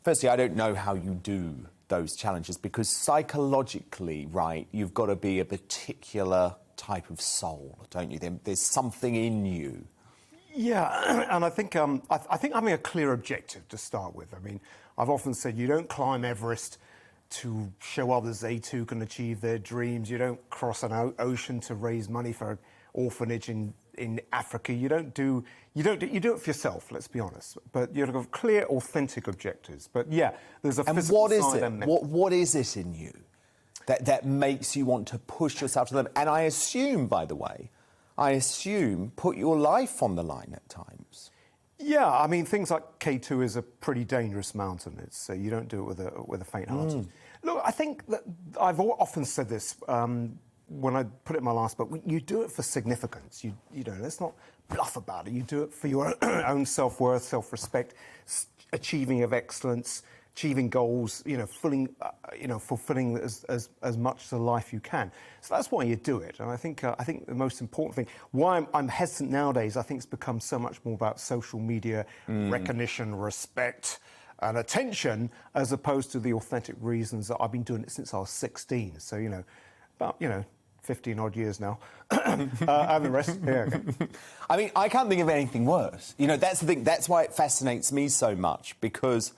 Firstly, I don't know how you do those challenges because psychologically, right, you've got to be a particular type of soul, don't you? There's something in you. Yeah, and I think having a clear objective to start with. I mean, I've often said you don't climb Everest to show others they too can achieve their dreams. You don't cross an ocean to raise money for an orphanage in Africa. You do it for yourself. Let's be honest. But you have clear, authentic objectives. But yeah, there's a physical side. And what is it in you that makes you want to push yourself to the limit? And I assume, by the way, put your life on the line at times. Yeah, I mean, things like K2 is a pretty dangerous mountain. It's you don't do it with a faint heart. Look, I think that I've often said this when I put it in my last book. You do it for significance. You know, let's not bluff about it. You do it for your own self-worth, self-respect, achieving of excellence, achieving goals. You know, fulfilling as much the life you can. So that's why you do it. And I think the most important thing, why I'm hesitant nowadays, I think it's become so much more about social media recognition, respect, and attention, as opposed to the authentic reasons that I've been doing it since I was 16. So, you know, about, 15 odd years now. And the rest, yeah. Okay. I mean, I can't think of anything worse. You know, that's the thing. That's why it fascinates me so much, because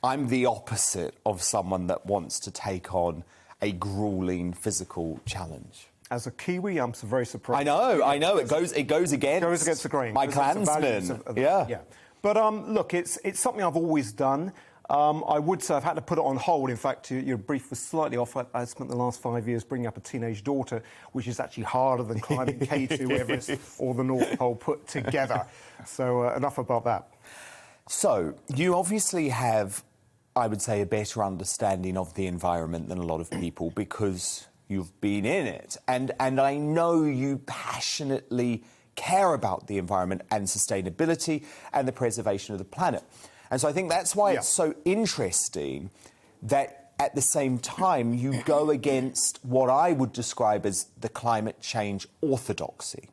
I'm the opposite of someone that wants to take on a grueling physical challenge. As a Kiwi, I'm very surprised. I know. It goes against the grain. My clansmen. Yeah. But look, it's something I've always done. I would say I've had to put it on hold. In fact, your brief was slightly off. I spent the last 5 years bringing up a teenage daughter, which is actually harder than climbing K2 Everest or the North Pole put together. So enough about that. So you obviously have, I would say, a better understanding of the environment than a lot of people because you've been in it. And I know you passionately care about the environment and sustainability and the preservation of the planet. And so I think that's why it's so interesting that at the same time you go against what I would describe as the climate change orthodoxy.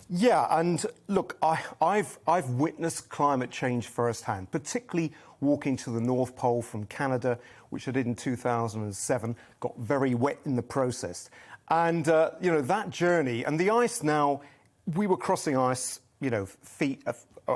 Yeah, and look, I've witnessed climate change firsthand, particularly walking to the North Pole from Canada, which I did in 2007, got very wet in the process. And, that journey, and the ice now, we were crossing ice, feet,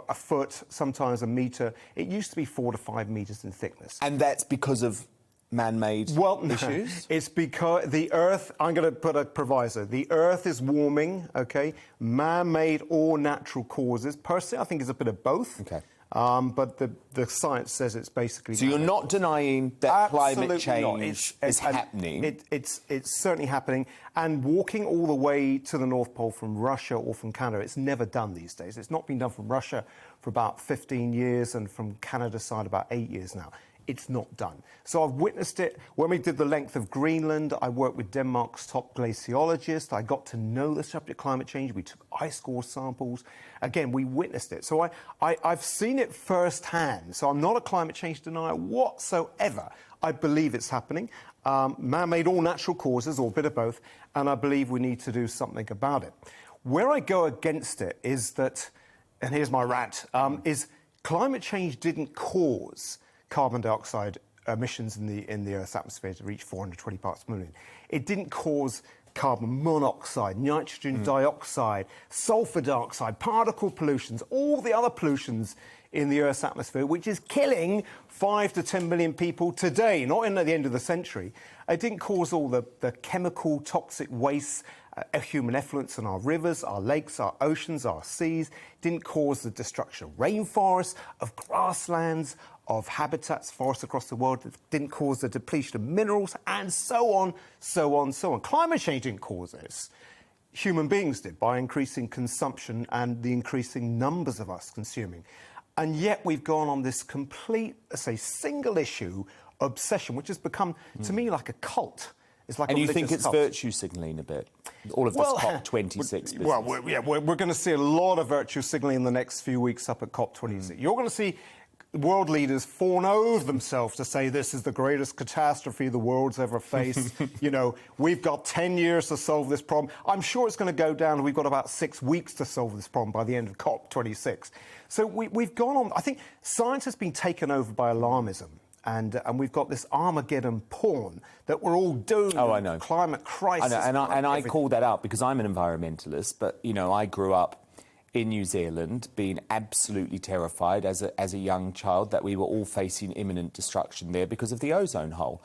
a foot, sometimes a metre. It used to be 4 to 5 metres in thickness. And that's because of man-made issues? It's because the Earth, I'm going to put a proviso, the Earth is warming, OK? Man-made or natural causes. Personally, I think it's a bit of both. OK. But the science says it's basically... So you're not denying that climate change is happening? It's certainly happening. And walking all the way to the North Pole from Russia or from Canada, it's never done these days. It's not been done from Russia for about 15 years and from Canada's side about 8 years now. It's not done. So I've witnessed it. When we did the length of Greenland, I worked with Denmark's top glaciologist. I got to know the subject of climate change. We took ice core samples. Again, we witnessed it. So I've seen it firsthand. So I'm not a climate change denier whatsoever. I believe it's happening. Man-made or natural causes, or a bit of both. And I believe we need to do something about it. Where I go against it is that, and here's my rant, is climate change didn't cause carbon dioxide emissions in the Earth's atmosphere to reach 420 parts per million. It didn't cause carbon monoxide, nitrogen dioxide, sulfur dioxide, particle pollutions, all the other pollutions in the Earth's atmosphere, which is killing 5 to 10 million people today, not at the end of the century. It didn't cause all the chemical toxic wastes, human effluents in our rivers, our lakes, our oceans, our seas. It didn't cause the destruction of rainforests, of grasslands, of habitats, forests across the world. It didn't cause the depletion of minerals, and so on, so on, so on. Climate change didn't cause this. Human beings did, by increasing consumption and the increasing numbers of us consuming. And yet we've gone on this complete, single issue obsession, which has become, to me, like a cult. It's like and a you think it's cult. virtue signalling a bit? All of this COP26 business? Well, we're going to see a lot of virtue signalling in the next few weeks up at COP26. You're going to see world leaders fawn over themselves to say this is the greatest catastrophe the world's ever faced. You know, we've got 10 years to solve this problem. I'm sure it's going to go down. We've got about 6 weeks to solve this problem by the end of COP26. So we've gone on. I think science has been taken over by alarmism. And we've got this Armageddon porn that we're all doomed. Oh, I know. Climate crisis. I know, and I call that out because I'm an environmentalist. But you know, I grew up in New Zealand, being absolutely terrified as a young child that we were all facing imminent destruction there because of the ozone hole.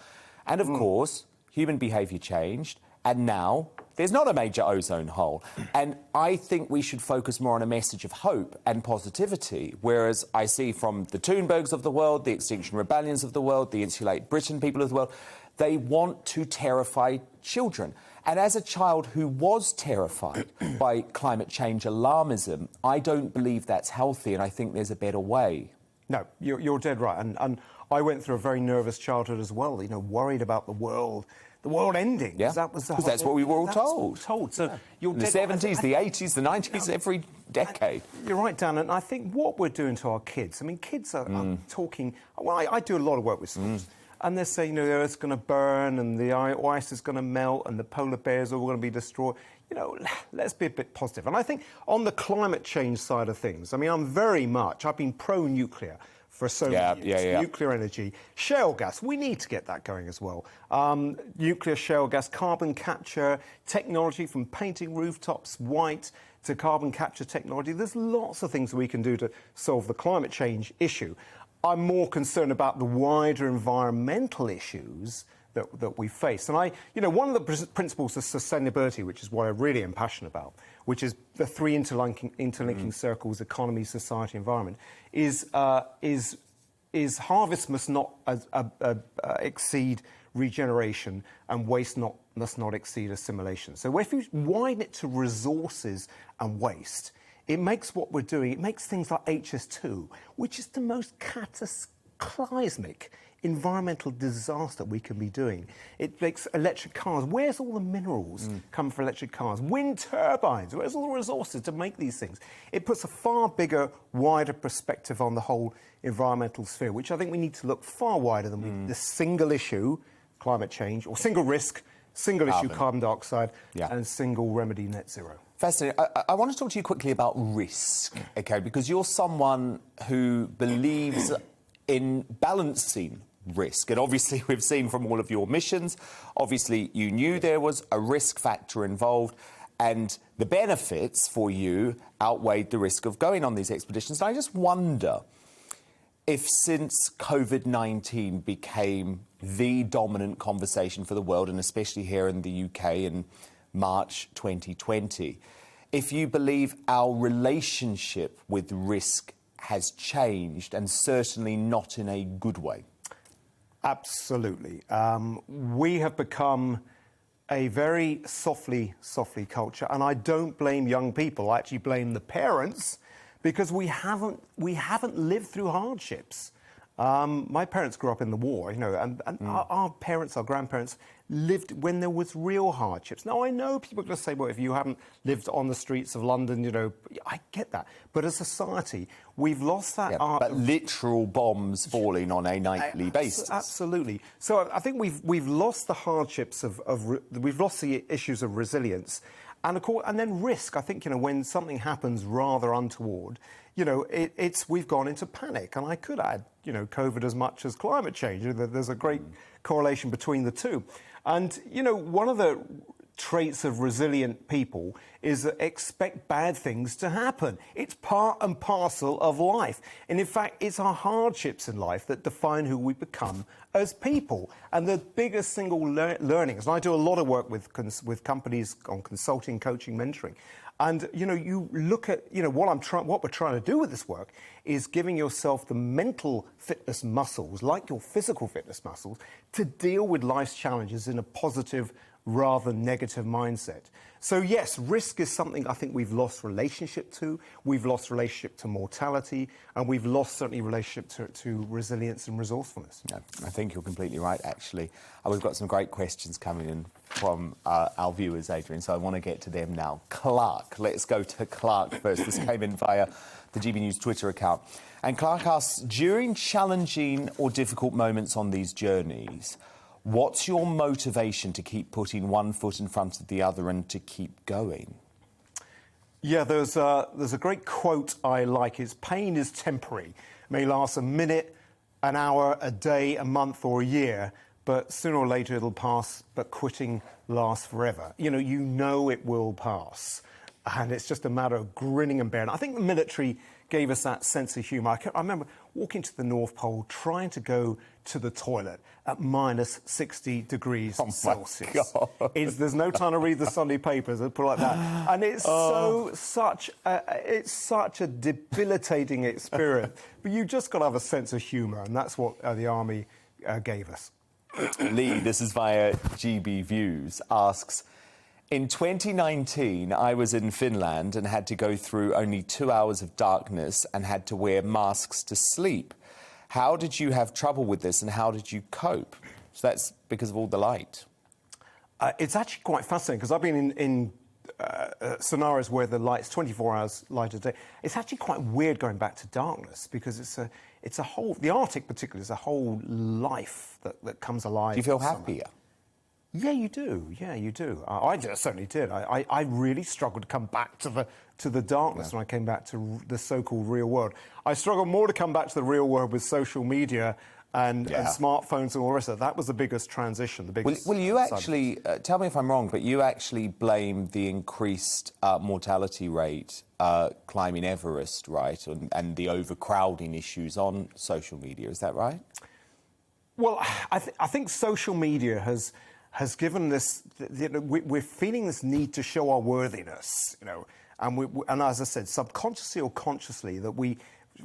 And of course, human behaviour changed, and now there's not a major ozone hole. And I think we should focus more on a message of hope and positivity, whereas I see from the Thunbergs of the world, the Extinction Rebellions of the world, the Insulate Britain people of the world, they want to terrify children. And as a child who was terrified by climate change alarmism, I don't believe that's healthy, and I think there's a better way. No, you're dead right. And I went through a very nervous childhood as well, you know, worried about the world ending. Yeah, because that's what we were all told. So you're in the 70s, the 80s, the 90s, every decade. You're right, Dan, and I think what we're doing to our kids, I mean, kids are talking... Well, I do a lot of work with schools. And they're saying, you know, the Earth's going to burn and the ice is going to melt and the polar bears are all going to be destroyed. You know, let's be a bit positive. And I think on the climate change side of things, I mean, I've been pro-nuclear for so many years. Yeah. Nuclear energy, shale gas, we need to get that going as well. Nuclear, shale gas, carbon capture, technology from painting rooftops white to carbon capture technology. There's lots of things we can do to solve the climate change issue. I'm more concerned about the wider environmental issues that we face. And one of the principles of sustainability, which is what I really am passionate about, which is the three interlinking circles: economy, society, environment, is harvest must not exceed regeneration, and waste must not exceed assimilation. So if you widen it to resources and waste, it makes what we're doing, it makes things like HS2, which is the most cataclysmic environmental disaster we can be doing. It makes electric cars. Where's all the minerals come for electric cars? Wind turbines. Where's all the resources to make these things? It puts a far bigger, wider perspective on the whole environmental sphere, which I think we need to look far wider than the single issue, climate change, or single risk, single issue, carbon dioxide, and single remedy, net zero. Fascinating. I want to talk to you quickly about risk, OK, because you're someone who believes in balancing risk. And obviously, we've seen from all of your missions, obviously, you knew there was a risk factor involved, and the benefits for you outweighed the risk of going on these expeditions. And I just wonder if since COVID-19 became the dominant conversation for the world, and especially here in the UK in March 2020, if you believe our relationship with risk has changed, and certainly not in a good way. Absolutely. We have become a very softly culture, and I don't blame young people. I actually blame the parents, because we haven't lived through hardships. My parents grew up in the war, you know, and our parents, our grandparents, lived when there was real hardships. Now, I know people are going to say, well, if you haven't lived on the streets of London, you know, I get that. But as a society, we've lost that art. But literal bombs falling on a nightly basis. Absolutely. So I think we've lost the hardships we've lost the issues of resilience. And of course, and then risk. I think, you know, when something happens rather untoward, you know, we've gone into panic. And I could add, you know, COVID as much as climate change. There's a great correlation between the two. And, you know, one of the traits of resilient people is that expect bad things to happen. It's part and parcel of life. And in fact, it's our hardships in life that define who we become as people. And the biggest single learnings, and I do a lot of work with companies on consulting, coaching, mentoring. And, you know, you look at, you know, what we're trying to do with this work is giving yourself the mental fitness muscles, like your physical fitness muscles, to deal with life's challenges in a positive, rather than negative mindset. So yes, risk is something I think we've lost relationship to. We've lost relationship to mortality, and we've lost certainly relationship to resilience and resourcefulness. No, I think you're completely right, actually. We've got some great questions coming in from our viewers, Adrian, so I want to get to them now. Clark, let's go to Clark first. This came in via the GB News Twitter account. And Clark asks, during challenging or difficult moments on these journeys, what's your motivation to keep putting one foot in front of the other and to keep going? Yeah, there's a great quote I like. It's pain is temporary. It may last a minute, an hour, a day, a month or a year, but sooner or later it'll pass, but quitting lasts forever. You know it will pass. And it's just a matter of grinning and bearing. I think the military gave us that sense of humour. I remember walking to the North Pole, trying to go to the toilet at minus 60 degrees Celsius. There's no time to read the Sunday papers, put it like that. And it's such a debilitating experience. But you just got to have a sense of humour, and that's what the Army gave us. Lee, this is via GB Views, asks, in 2019, I was in Finland and had to go through only 2 hours of darkness and had to wear masks to sleep. How did you have trouble with this and how did you cope? So that's because of all the light. It's actually quite fascinating because I've been in scenarios where the light's 24 hours light a day. It's actually quite weird going back to darkness because it's a whole, the Arctic particularly, is a whole life that comes alive. Do you feel happier? Yeah, you do. Yeah, you do. I certainly did. I really struggled to come back to the darkness when I came back to the so-called real world. I struggled more to come back to the real world with social media and smartphones and all the rest of that. That was the biggest transition. The biggest. Well, you actually tell me if I'm wrong, but you actually blame the increased mortality rate climbing Everest, right, and the overcrowding issues on social media. Is that right? Well, I think social media has given this, we're feeling this need to show our worthiness, and as I said, subconsciously or consciously, that we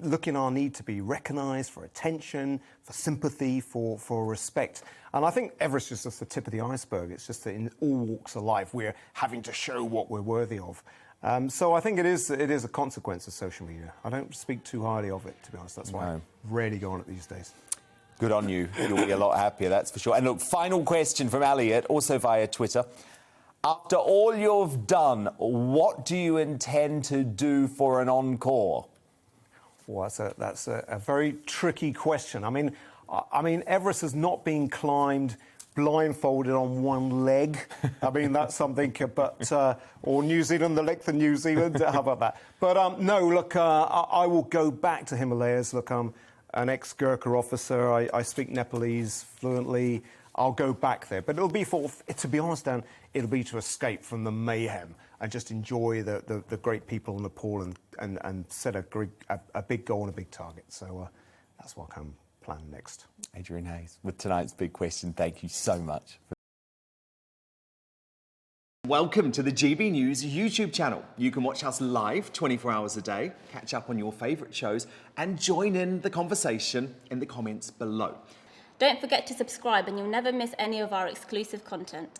look in our need to be recognised for attention, for sympathy, for respect. And I think Everest is just the tip of the iceberg. It's just that in all walks of life, we're having to show what we're worthy of. So I think it is a consequence of social media. I don't speak too highly of it, to be honest. That's why I rarely go on it these days. Good on you. You'll be a lot happier, that's for sure. And look, final question from Elliot, also via Twitter. After all you've done, what do you intend to do for an encore? Well, that's a very tricky question. I mean, Everest has not been climbed blindfolded on one leg. I mean, that's something, but, or New Zealand, the length of New Zealand, how about that? But no, look, I will go back to Himalayas. Look, an ex-Gurkha officer. I speak Nepalese fluently. I'll go back there. But it'll be to be honest, Dan, it'll be to escape from the mayhem and just enjoy the great people in Nepal and set a big goal and a big target. So that's what I'm planning next. Adrian Hayes, with tonight's big question, thank you so much. Welcome to the GB News YouTube channel. You can watch us live 24 hours a day, catch up on your favourite shows and join in the conversation in the comments below. Don't forget to subscribe and you'll never miss any of our exclusive content.